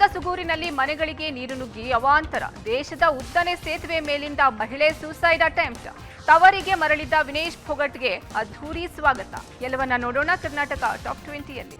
ಲಿಂಗಸುಗೂರಿನಲ್ಲಿ ಮನೆಗಳಿಗೆ ನೀರು ನುಗ್ಗಿ ಅವಾಂತರ. ದೇಶದ ಉದ್ದನೆ ಸೇತುವೆ ಮೇಲಿಂದ ಮಹಿಳೆ ಸೂಸೈಡ್ ಅಟೆಂಪ್ಟ್. ತವರಿಗೆ ಮರಳಿದ್ದ ವಿನೇಶ್ ಫೋಗಟ್ಗೆ ಅದ್ಧೂರಿ ಸ್ವಾಗತ. ಎಲ್ಲವನ್ನ ನೋಡೋಣ ಕರ್ನಾಟಕ ಟಾಪ್ 20ಯಲ್ಲಿ.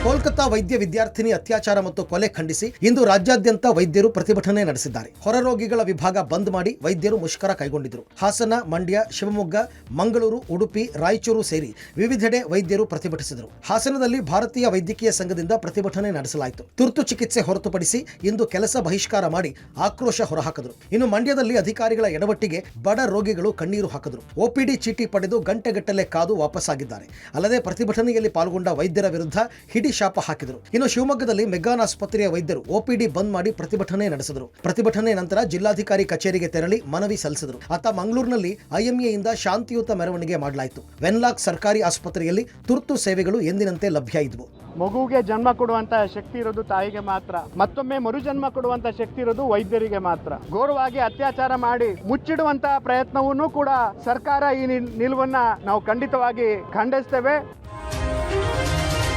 ಕೋಲ್ಕತ್ತಾ ವೈದ್ಯ ವಿದ್ಯಾರ್ಥಿನಿ ಅತ್ಯಾಚಾರ ಮತ್ತು ಕೊಲೆ ಖಂಡಿಸಿ ಇಂದು ರಾಜ್ಯಾದ್ಯಂತ ವೈದ್ಯರು ಪ್ರತಿಭಟನೆ ನಡೆಸಿದ್ದಾರೆ. ಹೊರರೋಗಿಗಳ ವಿಭಾಗ ಬಂದ್ ಮಾಡಿ ವೈದ್ಯರು ಮುಷ್ಕರ ಕೈಗೊಂಡಿದ್ದರು. ಹಾಸನ, ಮಂಡ್ಯ, ಶಿವಮೊಗ್ಗ, ಮಂಗಳೂರು, ಉಡುಪಿ, ರಾಯಚೂರು ಸೇರಿ ವಿವಿಧೆಡೆ ವೈದ್ಯರು ಪ್ರತಿಭಟಿಸಿದರು. ಹಾಸನದಲ್ಲಿ ಭಾರತೀಯ ವೈದ್ಯಕೀಯ ಸಂಘದಿಂದ ಪ್ರತಿಭಟನೆ ನಡೆಸಲಾಯಿತು. ತುರ್ತು ಚಿಕಿತ್ಸೆ ಹೊರತುಪಡಿಸಿ ಇಂದು ಕೆಲಸ ಬಹಿಷ್ಕಾರ ಮಾಡಿ ಆಕ್ರೋಶ ಹೊರಹಾಕಿದರು. ಇನ್ನು ಮಂಡ್ಯದಲ್ಲಿ ಅಧಿಕಾರಿಗಳ ಎಡವಟ್ಟಿಗೆ ಬಡ ರೋಗಿಗಳು ಕಣ್ಣೀರು ಹಾಕಿದರು. ಒಪಿಡಿ ಚೀಟಿ ಪಡೆದು ಗಂಟೆಗಟ್ಟಲೆ ಕಾದು ವಾಪಸ್ಸಾಗಿದ್ದಾರೆ. ಅಲ್ಲದೆ ಪ್ರತಿಭಟನೆಯಲ್ಲಿ ಪಾಲ್ಗೊಂಡ ವೈದ್ಯರ ವಿರುದ್ಧ ಹಿಡಿ ಶಾಪ ಹಾಕಿದರು. ಇನ್ನು ಶಿವಮೊಗ್ಗದಲ್ಲಿ ಮೆಗ್ಗಾನ್ ಆಸ್ಪತ್ರೆಯ ವೈದ್ಯರು ಒಪಿಡಿ ಬಂದ್ ಮಾಡಿ ಪ್ರತಿಭಟನೆ ನಡೆಸಿದರು. ಪ್ರತಿಭಟನೆ ನಂತರ ಜಿಲ್ಲಾಧಿಕಾರಿ ಕಚೇರಿಗೆ ತೆರಳಿ ಮನವಿ ಸಲ್ಲಿಸಿದರು. ಅತ್ತ ಮಂಗಳೂರಿನಲ್ಲಿ ಐಎಂಎಯಿಂದ ಶಾಂತಿಯುತ ಮೆರವಣಿಗೆ ಮಾಡಲಾಯಿತು. ವೆನ್ಲಾಕ್ ಸರ್ಕಾರಿ ಆಸ್ಪತ್ರೆಯಲ್ಲಿ ತುರ್ತು ಸೇವೆಗಳು ಎಂದಿನಂತೆ ಲಭ್ಯ ಇದ್ವು. ಮಗುವಿಗೆ ಜನ್ಮ ಕೊಡುವಂತ ಶಕ್ತಿ ಇರೋದು ತಾಯಿಗೆ ಮಾತ್ರ. ಮತ್ತೊಮ್ಮೆ ಮರುಜನ್ಮ ಕೊಡುವಂತ ಶಕ್ತಿ ಇರೋದು ವೈದ್ಯರಿಗೆ ಮಾತ್ರ. ಘೋರವಾಗಿ ಅತ್ಯಾಚಾರ ಮಾಡಿ ಮುಚ್ಚಿಡುವಂತ ಪ್ರಯತ್ನವನ್ನೂ ಕೂಡ ಸರ್ಕಾರ ಈ ನಿಲುವನ್ನ ನಾವು ಖಂಡಿತವಾಗಿ ಖಂಡಿಸ್ತೇವೆ.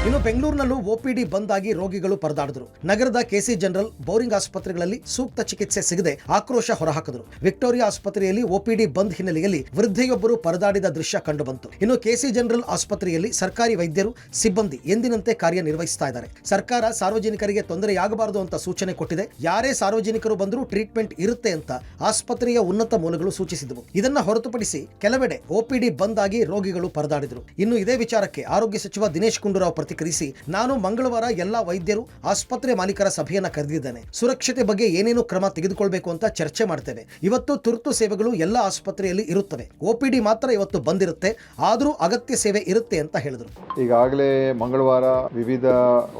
ಇನ್ನು ಬೆಂಗಳೂರಿನಲ್ಲೂ ಒಪಿಡಿ ಬಂದ್ ಆಗಿ ರೋಗಿಗಳು ಪರದಾಡಿದರು. ನಗರದ ಕೆಸಿ ಜನರಲ್ ಬೌರಿಂಗ್ ಆಸ್ಪತ್ರೆಗಳಲ್ಲಿ ಸೂಕ್ತ ಚಿಕಿತ್ಸೆ ಸಿಗದೆ ಆಕ್ರೋಶ ಹೊರಹಾಕಿದರು. ವಿಕ್ಟೋರಿಯಾ ಆಸ್ಪತ್ರೆಯಲ್ಲಿ ಒಪಿಡಿ ಬಂದ್ ಹಿನ್ನೆಲೆಯಲ್ಲಿ ವೃದ್ಧೆಯೊಬ್ಬರು ಪರದಾಡಿದ ದೃಶ್ಯ ಕಂಡುಬಂತು. ಇನ್ನು ಕೆಸಿ ಜನರಲ್ ಆಸ್ಪತ್ರೆಯಲ್ಲಿ ಸರ್ಕಾರಿ ವೈದ್ಯರು, ಸಿಬ್ಬಂದಿ ಎಂದಿನಂತೆ ಕಾರ್ಯನಿರ್ವಹಿಸ್ತಾ ಇದ್ದಾರೆ. ಸರ್ಕಾರ ಸಾರ್ವಜನಿಕರಿಗೆ ತೊಂದರೆಯಾಗಬಾರದು ಅಂತ ಸೂಚನೆ ಕೊಟ್ಟಿದೆ. ಯಾರೇ ಸಾರ್ವಜನಿಕರು ಬಂದರೂ ಟ್ರೀಟ್ಮೆಂಟ್ ಇರುತ್ತೆ ಅಂತ ಆಸ್ಪತ್ರೆಯ ಉನ್ನತ ಮೂಲಗಳು ಸೂಚಿಸಿದವು. ಇದನ್ನ ಹೊರತುಪಡಿಸಿ ಕೆಲವೆಡೆ ಒಪಿಡಿ ಬಂದ್ ಆಗಿ ರೋಗಿಗಳು ಪರದಾಡಿದರು. ಇನ್ನು ಇದೇ ವಿಚಾರಕ್ಕೆ ಆರೋಗ್ಯ ಸಚಿವ ದಿನೇಶ್ ಗುಂಡೂರಾವ್ ಪ್ರತಿಕ್ರಿಯಿಸಿ, ನಾನು ಮಂಗಳವಾರ ಎಲ್ಲಾ ವೈದ್ಯರು, ಆಸ್ಪತ್ರೆ ಮಾಲೀಕರ ಸಭೆಯನ್ನ ಕರೆದಿದ್ದೇನೆ. ಸುರಕ್ಷತೆ ಬಗ್ಗೆ ಏನೇನು ಕ್ರಮ ತೆಗೆದುಕೊಳ್ಬೇಕು ಅಂತ ಚರ್ಚೆ ಮಾಡ್ತೇವೆ. ಇವತ್ತು ತುರ್ತು ಸೇವೆಗಳು ಎಲ್ಲ ಆಸ್ಪತ್ರೆಯಲ್ಲಿ ಇರುತ್ತವೆ. ಒಪಿಡಿ ಮಾತ್ರ ಇವತ್ತು ಬಂದಿರುತ್ತೆ, ಆದರೂ ಅಗತ್ಯ ಸೇವೆ ಇರುತ್ತೆ ಅಂತ ಹೇಳಿದರು. ಈಗಾಗಲೇ ಮಂಗಳವಾರ ವಿವಿಧ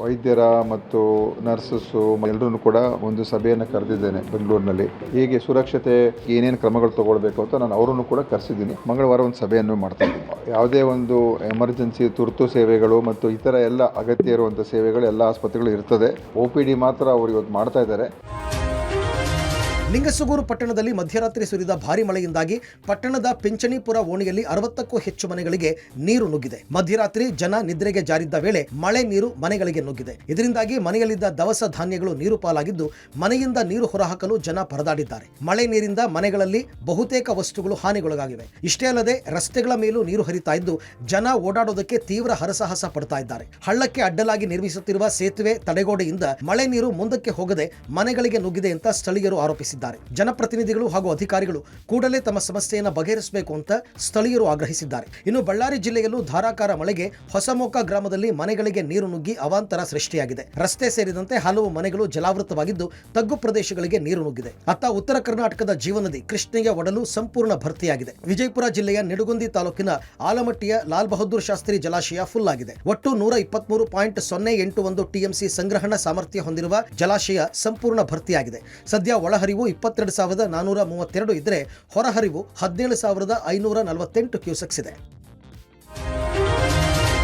ವೈದ್ಯರ ಮತ್ತು ನರ್ಸಸ್ ಎಲ್ಲರೂ ಕೂಡ ಒಂದು ಸಭೆಯನ್ನು ಕರೆದಿದ್ದೇನೆ ಬೆಂಗಳೂರಿನಲ್ಲಿ. ಹೇಗೆ ಸುರಕ್ಷತೆ ಏನೇನು ಕ್ರಮಗಳು ತಗೊಳ್ಬೇಕು ಅಂತ ನಾನು ಅವರನ್ನು ಕೂಡ ಕರೆಸಿದ್ದೀನಿ. ಮಂಗಳವಾರ ಒಂದು ಸಭೆಯನ್ನು ಮಾಡ್ತಾ ಇದ್ದೀನಿ. ಯಾವುದೇ ಒಂದು ಎಮರ್ಜೆನ್ಸಿ ತುರ್ತು ಸೇವೆಗಳು ಮತ್ತು ಇತರ ಎಲ್ಲ ಅಗತ್ಯ ಇರುವಂಥ ಸೇವೆಗಳು ಎಲ್ಲ ಆಸ್ಪತ್ರೆಗಳು ಇರ್ತದೆ. ಒಪಿಡಿ ಮಾತ್ರ ಅವರು ಇವತ್ತು ಮಾಡ್ತಾ ಇದ್ದಾರೆ. ಲಿಂಗಸುಗೂರು ಪಟ್ಟಣದಲ್ಲಿ ಮಧ್ಯರಾತ್ರಿ ಸುರಿದ ಭಾರಿ ಮಳೆಯಿಂದಾಗಿ ಪಟ್ಟಣದ ಪಿಂಚಣಿಪುರ ಓಣಿಯಲ್ಲಿ 60ಕ್ಕೂ ಹೆಚ್ಚು ಮನೆಗಳಿಗೆ ನೀರು ನುಗ್ಗಿದೆ. ಮಧ್ಯರಾತ್ರಿ ಜನ ನಿದ್ರೆಗೆ ಜಾರಿದ್ದ ವೇಳೆ ಮಳೆ ನೀರು ಮನೆಗಳಿಗೆ ನುಗ್ಗಿದೆ. ಇದರಿಂದಾಗಿ ಮನೆಯಲ್ಲಿದ್ದ ದವಸ ಧಾನ್ಯಗಳು ನೀರು ಪಾಲಾಗಿದ್ದು ಮನೆಯಿಂದ ನೀರು ಹೊರಹಾಕಲು ಜನ ಪರದಾಡಿದ್ದಾರೆ. ಮಳೆ ನೀರಿಂದ ಮನೆಗಳಲ್ಲಿ ಬಹುತೇಕ ವಸ್ತುಗಳು ಹಾನಿಗೊಳಗಾಗಿವೆ. ಇಷ್ಟೇ ಅಲ್ಲದೆ ರಸ್ತೆಗಳ ಮೇಲೂ ನೀರು ಹರಿತಾ ಇದ್ದು ಜನ ಓಡಾಡೋದಕ್ಕೆ ತೀವ್ರ ಹರಸಾಹಸ ಪಡ್ತಾ ಇದ್ದಾರೆ. ಹಳ್ಳಕ್ಕೆ ಅಡ್ಡಲಾಗಿ ನಿರ್ಮಿಸುತ್ತಿರುವ ಸೇತುವೆ ತಡೆಗೋಡೆಯಿಂದ ಮಳೆ ನೀರು ಮುಂದಕ್ಕೆ ಹೋಗದೆ ಮನೆಗಳಿಗೆ ನುಗ್ಗಿದೆ ಅಂತ ಸ್ಥಳೀಯರು ಆರೋಪಿಸಿದ್ದಾರೆ. ಜನಪ್ರತಿನಿಧಿಗಳು ಹಾಗೂ ಅಧಿಕಾರಿಗಳು ಕೂಡಲೇ ತಮ್ಮ ಸಮಸ್ಯೆಯನ್ನು ಬಗೆಹರಿಸಬೇಕು ಅಂತ ಸ್ಥಳೀಯರು ಆಗ್ರಹಿಸಿದ್ದಾರೆ. ಇನ್ನು ಬಳ್ಳಾರಿ ಜಿಲ್ಲೆಯಲ್ಲೂ ಧಾರಾಕಾರ ಮಳೆಗೆ ಹೊಸಮೋಕ ಗ್ರಾಮದಲ್ಲಿ ಮನೆಗಳಿಗೆ ನೀರು ನುಗ್ಗಿ ಅವಾಂತರ ಸೃಷ್ಟಿಯಾಗಿದೆ. ರಸ್ತೆ ಸೇರಿದಂತೆ ಹಲವು ಮನೆಗಳು ಜಲಾವೃತವಾಗಿದ್ದು ತಗ್ಗು ಪ್ರದೇಶಗಳಿಗೆ ನೀರು ನುಗ್ಗಿದೆ. ಅತ್ತ ಉತ್ತರ ಕರ್ನಾಟಕದ ಜೀವನದಿ ಕೃಷ್ಣೆಯ ಒಡಲು ಸಂಪೂರ್ಣ ಭರ್ತಿಯಾಗಿದೆ. ವಿಜಯಪುರ ಜಿಲ್ಲೆಯ ನಿಡಗುಂದಿ ತಾಲೂಕಿನ ಆಲಮಟ್ಟಿಯ ಲಾಲ್ ಬಹದ್ದೂರ್ ಶಾಸ್ತ್ರಿ ಜಲಾಶಯ ಫುಲ್ ಆಗಿದೆ. ಒಟ್ಟು 123.081 ಟಿಎಂಸಿ ಸಂಗ್ರಹಣಾ ಸಾಮರ್ಥ್ಯ ಹೊಂದಿರುವ ಜಲಾಶಯ ಸಂಪೂರ್ಣ ಭರ್ತಿಯಾಗಿದೆ. ಸದ್ಯ ಒಳಹರಿವು 22,432 ಇದ್ದರೆ ಹೊರಹರಿವು 17,548 ಕ್ಯೂಸೆಕ್ಸ್ ಇದೆ.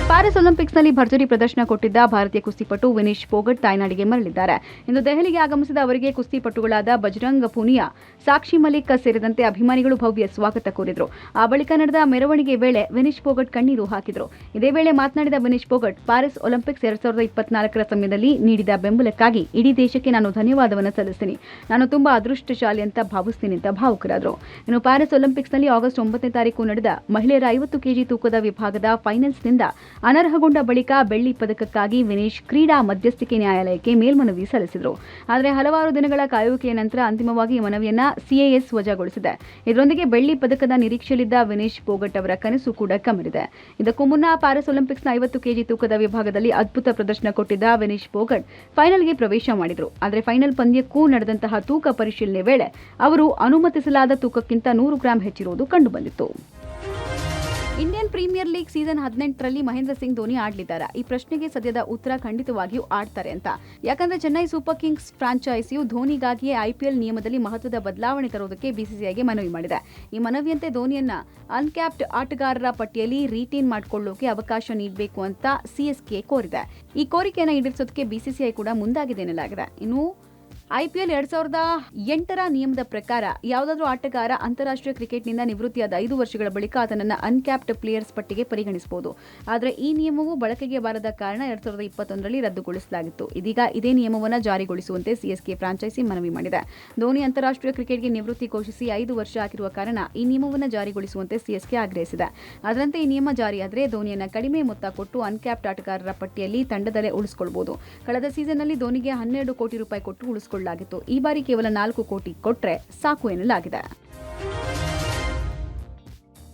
ಪ್ಯಾರಿಸ್ ಒಲಿಂಪಿಕ್ಸ್ನಲ್ಲಿ ಭರ್ಜರಿ ಪ್ರದರ್ಶನ ಕೊಟ್ಟಿದ್ದ ಭಾರತೀಯ ಕುಸ್ತಿಪಟು ವಿನೇಶ್ ಫೋಗಟ್ ತಾಯ್ನಾಡಿಗೆ ಮರಳಿದ್ದಾರೆ. ಇಂದು ದೆಹಲಿಗೆ ಆಗಮಿಸಿದ ಅವರಿಗೆ ಕುಸ್ತಿಪಟುಗಳಾದ ಬಜರಂಗ್ ಪೂನಿಯಾ, ಸಾಕ್ಷಿ ಮಲಿಕ್ ಸೇರಿದಂತೆ ಅಭಿಮಾನಿಗಳು ಭವ್ಯ ಸ್ವಾಗತ ಕೋರಿದರು. ಆ ಬಳಿಕ ನಡೆದ ಮೆರವಣಿಗೆ ವೇಳೆ ವಿನೇಶ್ ಫೋಗಟ್ ಕಣ್ಣೀರು ಹಾಕಿದರು. ಇದೇ ವೇಳೆ ಮಾತನಾಡಿದ ವಿನೇಶ್ ಫೋಗಟ್, ಪ್ಯಾರಿಸ್ ಒಲಿಂಪಿಕ್ಸ್ 2024 ಸಮಯದಲ್ಲಿ ನೀಡಿದ ಬೆಂಬಲಕ್ಕಾಗಿ ಇಡೀ ದೇಶಕ್ಕೆ ನಾನು ಧನ್ಯವಾದವನ್ನು ಸಲ್ಲಿಸ್ತೀನಿ. ನಾನು ತುಂಬಾ ಅದೃಷ್ಟಶಾಲಿ ಅಂತ ಭಾವಿಸ್ತೀನಿ ಅಂತ ಭಾವುಕರಾದರು. ಇನ್ನು ಪ್ಯಾರಿಸ್ ಒಲಿಂಪಿಕ್ಸ್ನಲ್ಲಿ ಆಗಸ್ಟ್ 9ನೇ ತಾರೀಕು ನಡೆದ ಮಹಿಳೆಯರ 50 ಕೆಜಿ ತೂಕದ ವಿಭಾಗದ ಫೈನಲ್ಸ್ನಿಂದ ಅನರ್ಹಗೊಂಡ ಬಳಿಕ ಬೆಳ್ಳಿ ಪದಕಕ್ಕಾಗಿ ವಿನೇಶ್ ಕ್ರೀಡಾ ಮಧ್ಯಸ್ಥಿಕೆ ನ್ಯಾಯಾಲಯಕ್ಕೆ ಮೇಲ್ಮನವಿ ಸಲ್ಲಿಸಿದರು. ಆದರೆ ಹಲವಾರು ದಿನಗಳ ಕಾಯುವಿಕೆಯ ನಂತರ ಅಂತಿಮವಾಗಿ ಈ ಮನವಿಯನ್ನ ಸಿಎಎಸ್ ವಜಾಗೊಳಿಸಿದೆ. ಇದರೊಂದಿಗೆ ಬೆಳ್ಳಿ ಪದಕದ ನಿರೀಕ್ಷೆಯಲ್ಲಿದ್ದ ವಿನೇಶ್ ಫೋಗಟ್ ಅವರ ಕನಸು ಕೂಡ ಕಮರಿದೆ. ಇದಕ್ಕೂ ಮುನ್ನ ಪ್ಯಾರಿಸ್ ಒಲಿಂಪಿಕ್ಸ್ನ 50 ಕೆಜಿ ತೂಕದ ವಿಭಾಗದಲ್ಲಿ ಅದ್ಭುತ ಪ್ರದರ್ಶನ ಕೊಟ್ಟಿದ್ದ ವಿನೇಶ್ ಫೋಗಟ್ ಫೈನಲ್ಗೆ ಪ್ರವೇಶ ಮಾಡಿದರು. ಆದರೆ ಫೈನಲ್ ಪಂದ್ಯಕ್ಕೂ ನಡೆದಂತಹ ತೂಕ ಪರಿಶೀಲನೆ ವೇಳೆ ಅವರು ಅನುಮತಿಸಲಾದ ತೂಕಕ್ಕಿಂತ 100 ಗ್ರಾಂ ಹೆಚ್ಚಿರುವುದು ಕಂಡುಬಂದಿತ್ತು. ಇಂಡಿಯನ್ ಪ್ರೀಮಿಯರ್ ಲೀಗ್ ಸೀಸನ್ 18ರಲ್ಲಿ ಮಹೇಂದ್ರ ಸಿಂಗ್ ಧೋನಿ ಆಡಲಿದ್ದಾರೆ. ಈ ಪ್ರಶ್ನೆಗೆ ಸದ್ಯದ ಉತ್ತರ ಖಂಡಿತವಾಗಿಯೂ ಆಡ್ತಾರೆ ಅಂತ. ಯಾಕಂದ್ರೆ ಚೆನ್ನೈ ಸೂಪರ್ ಕಿಂಗ್ಸ್ ಫ್ರಾಂಚೈಸಿಯು ಧೋನಿಗಾಗಿಯೇ ಐಪಿಎಲ್ ನಿಯಮದಲ್ಲಿ ಮಹತ್ವದ ಬದಲಾವಣೆ ತರುವುದಕ್ಕೆ ಬಿಸಿಸಿಐಗೆ ಮನವಿ ಮಾಡಿದೆ. ಈ ಮನವಿಯಂತೆ ಧೋನಿಯನ್ನ ಅನ್ಕ್ಯಾಪ್ಡ್ ಆಟಗಾರರ ಪಟ್ಟಿಯಲ್ಲಿ ರೀಟೇನ್ ಮಾಡಿಕೊಳ್ಳೋಕೆ ಅವಕಾಶ ನೀಡಬೇಕು ಅಂತ ಸಿಎಸ್ಕೆ ಕೋರಿದೆ. ಈ ಕೋರಿಕೆಯನ್ನು ಈಡೇರಿಸೋದಕ್ಕೆ ಬಿಸಿಸಿಐ ಕೂಡ ಮುಂದಾಗಿದೆ ಎನ್ನಲಾಗಿದೆ. ಇನ್ನು IPL 2008ರ ನಿಯಮದ ಪ್ರಕಾರ ಯಾವುದಾದ್ರೂ ಆಟಗಾರ ಅಂತಾರಾಷ್ಟ್ರೀಯ ಕ್ರಿಕೆಟ್ನಿಂದ ನಿವೃತ್ತಿಯಾದ 5 ವರ್ಷಗಳ ಬಳಿಕ ಆತನನ್ನು ಅನ್ಕ್ಯಾಪ್ಡ್ ಪ್ಲೇಯರ್ಸ್ ಪಟ್ಟಿಗೆ ಪರಿಗಣಿಸಬಹುದು. ಆದರೆ ಈ ನಿಯಮವು ಬಳಕೆಗೆ ಬಾರದ ಕಾರಣ 2021ರಲ್ಲಿ ರದ್ದುಗೊಳಿಸಲಾಗಿತ್ತು. ಇದೀಗ ಇದೇ ನಿಯಮವನ್ನು ಜಾರಿಗೊಳಿಸುವಂತೆ CSK ಫ್ರಾಂಚೈಸಿ ಮನವಿ ಮಾಡಿದೆ. ಧೋನಿ ಅಂತಾರಾಷ್ಟ್ರೀಯ ಕ್ರಿಕೆಟ್ಗೆ ನಿವೃತ್ತಿ ಘೋಷಿಸಿ 5 ವರ್ಷ ಆಗಿರುವ ಕಾರಣ ಈ ನಿಯಮವನ್ನು ಜಾರಿಗೊಳಿಸುವಂತೆ CSK ಆಗ್ರಹಿಸಿದೆ. ಅದರಂತೆ ಈ ನಿಯಮ ಜಾರಿಯಾದರೆ ಧೋನಿಯನ್ನು ಕಡಿಮೆ ಮೊತ್ತ ಕೊಟ್ಟು ಅನ್ಕ್ಯಾಪ್ಡ್ ಆಟಗಾರರ ಪಟ್ಟಿಯಲ್ಲಿ ತಂಡದಲ್ಲೇ ಉಳಿಸಿಕೊಳ್ಳಬಹುದು. ಕಳೆದ ಸೀಸನ್ನಲ್ಲಿ ಧೋನಿಗೆ 12 ಕೋಟಿ ರೂಪಾಯಿ ಕೊಟ್ಟು ಉಳಿಸಿಕೊಳ್ಳಲಾಗಿತ್ತು. ಈ ಬಾರಿ ಕೇವಲ 4 ಕೋಟಿ ಕೊಟ್ಟರೆ ಸಾಕು ಎನ್ನಲಾಗಿದೆ.